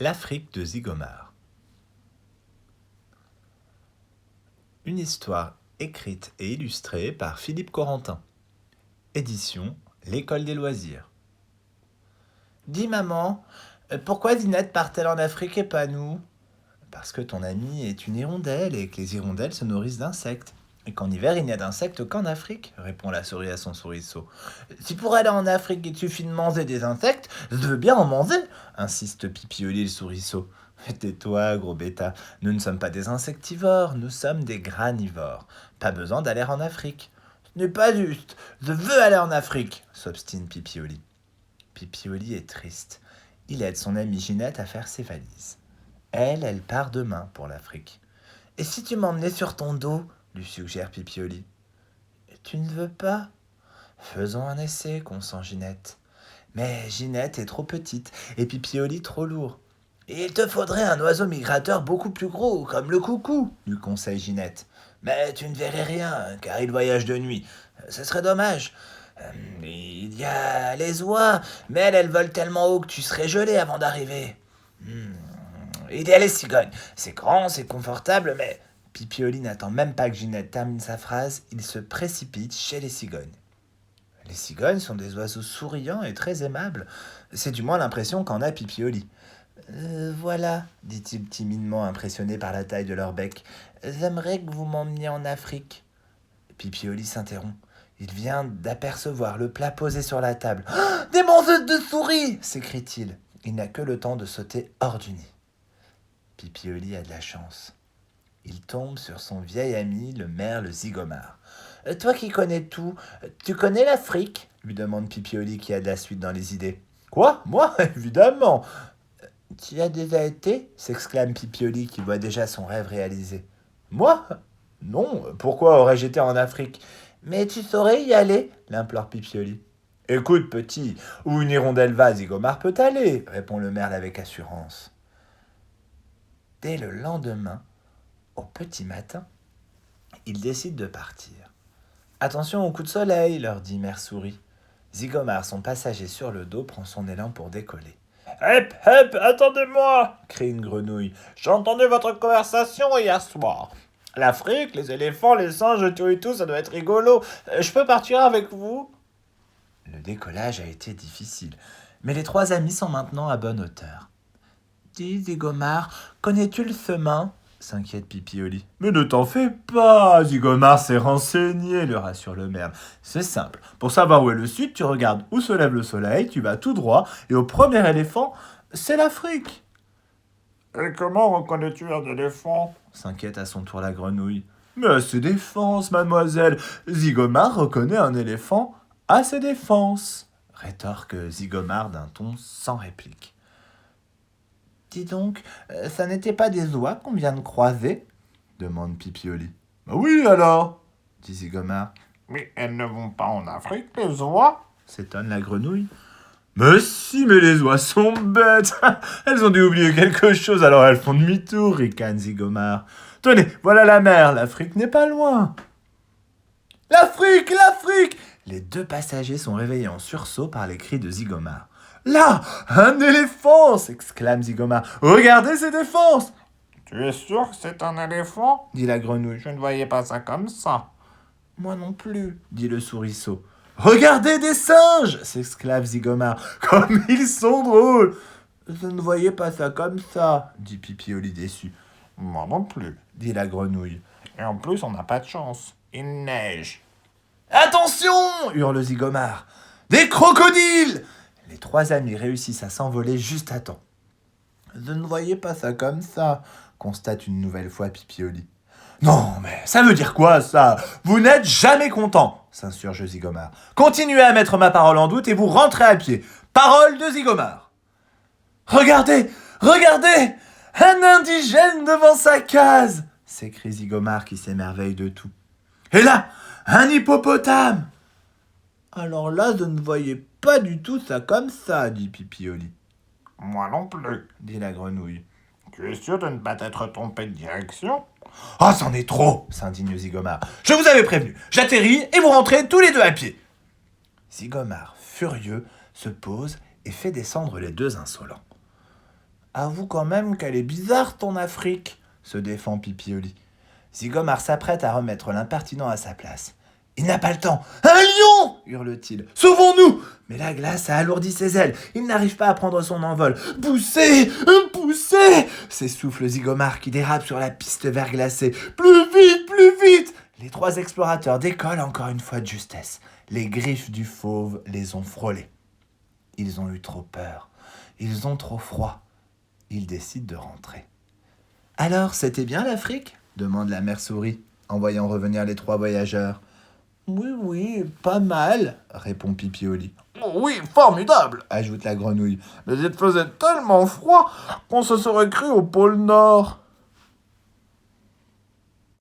L'Afrique de Zygomar. Une histoire écrite et illustrée par Philippe Corentin. Édition L'École des loisirs. Dis maman, pourquoi Zinette part-elle en Afrique et pas nous? Parce que ton amie est une hirondelle et que les hirondelles se nourrissent d'insectes. Et qu'en hiver, il n'y a d'insectes qu'en Afrique, répond la souris à son souriceau. Si pour aller en Afrique, il suffit de manger des insectes, je veux bien en manger, insiste Pipioli le souriceau. Tais-toi, gros bêta, nous ne sommes pas des insectivores, nous sommes des granivores. Pas besoin d'aller en Afrique. Ce n'est pas juste, je veux aller en Afrique, s'obstine Pipioli. Pipioli est triste. Il aide son amie Ginette à faire ses valises. Elle part demain pour l'Afrique. Et si tu m'emmenais sur ton dos, lui suggère Pipioli. Tu ne veux pas? Faisons un essai, consent Ginette. Mais Ginette est trop petite et Pipioli trop lourd. Il te faudrait un oiseau migrateur beaucoup plus gros, comme le coucou, lui conseille Ginette. Mais tu ne verrais rien, car il voyage de nuit. Ce serait dommage. Il y a les oies, mais elles volent tellement haut que tu serais gelé avant d'arriver. Il y a les cigognes. C'est grand, c'est confortable, mais... Pipioli n'attend même pas que Ginette termine sa phrase, il se précipite chez les cigognes. Les cigognes sont des oiseaux souriants et très aimables. C'est du moins l'impression qu'en a Pipioli. Voilà, dit-il timidement, impressionné par la taille de leur bec. J'aimerais que vous m'emmeniez en Afrique. Pipioli s'interrompt. Il vient d'apercevoir le plat posé sur la table. Oh, des mangeuses de souris s'écrie-t-il. Il n'a que le temps de sauter hors du nid. Pipioli a de la chance. Il tombe sur son vieil ami, le merle Zygomar. Toi qui connais tout, tu connais l'Afrique lui demande Pipioli qui a de la suite dans les idées. Quoi? Moi? Évidemment. Tu y as déjà été s'exclame Pipioli qui voit déjà son rêve réalisé. Moi? Non, pourquoi aurais-je été en Afrique? Mais tu saurais y aller, l'implore Pipioli. Écoute, petit, où une hirondelle va, Zygomar peut aller, répond le merle avec assurance. Dès le lendemain, au petit matin, ils décident de partir. Attention au coup de soleil, leur dit Mère Souris. Zygomar, son passager sur le dos, prend son élan pour décoller. Hep, hep, attendez-moi, crie une grenouille. J'ai entendu votre conversation hier soir. L'Afrique, les éléphants, les singes, tout et tout, ça doit être rigolo. Je peux partir avec vous? Le décollage a été difficile, mais les trois amis sont maintenant à bonne hauteur. Dis, Zygomar, connais-tu le chemin? S'inquiète Pipioli. Mais ne t'en fais pas, Zygomar s'est renseigné, le rassure le merle. C'est simple, pour savoir où est le sud, tu regardes où se lève le soleil, tu vas tout droit, et au premier éléphant, c'est l'Afrique. Et comment reconnais-tu un éléphant? S'inquiète à son tour la grenouille. Mais à ses défenses, mademoiselle. Zygomar reconnaît un éléphant à ses défenses, rétorque Zygomar d'un ton sans réplique. Dis donc, ça n'était pas des oies qu'on vient de croiser? Demande Pipioli. Bah oui alors, dit Zygomar. Mais elles ne vont pas en Afrique, les oies? S'étonne la grenouille. Mais si, mais les oies sont bêtes. Elles ont dû oublier quelque chose, alors elles font demi-tour, ricane Zygomar. Tenez, voilà la mer, l'Afrique n'est pas loin. L'Afrique, l'Afrique! Les deux passagers sont réveillés en sursaut par les cris de Zygomar. Là, un éléphant! S'exclame Zygomar. Regardez ses défenses! Tu es sûr que c'est un éléphant? Dit la grenouille. Je ne voyais pas ça comme ça. Moi non plus, dit le souriceau. Regardez des singes! S'exclame Zygomar. Comme ils sont drôles! Je ne voyais pas ça comme ça, dit Pipioli déçu. Moi non plus, dit la grenouille. Et en plus, on n'a pas de chance. Il neige. Attention! Hurle Zygomar. Des crocodiles! Les trois amis réussissent à s'envoler juste à temps. Je ne voyais pas ça comme ça, constate une nouvelle fois Pipioli. Non, mais ça veut dire quoi, ça? Vous n'êtes jamais content, s'insurge Zygomar. Continuez à mettre ma parole en doute et vous rentrez à pied. Parole de Zygomar. Regardez, regardez! Un indigène devant sa case! S'écrie Zygomar qui s'émerveille de tout. Et là, un hippopotame! Alors là, je ne voyais pas du tout ça comme ça, dit Pipioli. Moi non plus, dit la grenouille. Tu es sûr de ne pas t'être trompé de direction? Ah, c'en est trop, s'indigne Zygomar. Je vous avais prévenu, j'atterris et vous rentrez tous les deux à pied. Zygomar, furieux, se pose et fait descendre les deux insolents. Avoue quand même qu'elle est bizarre ton Afrique, se défend Pipioli. Zygomar s'apprête à remettre l'impertinent à sa place. Il n'a pas le temps. Un lion hurle-t-il. Sauvons-nous. Mais la glace a alourdi ses ailes. Il n'arrive pas à prendre son envol. Poussez, poussez s'essouffle Zygomar qui dérape sur la piste verglacée. Plus vite, plus vite. Les trois explorateurs décollent encore une fois de justesse. Les griffes du fauve les ont frôlés. Ils ont eu trop peur. Ils ont trop froid. Ils décident de rentrer. Alors, c'était bien l'Afrique demande la mère souris, en voyant revenir les trois voyageurs. Oui, oui, pas mal, répond Pipioli. Oui, formidable, ajoute la grenouille. Mais il faisait tellement froid qu'on se serait cru au pôle Nord.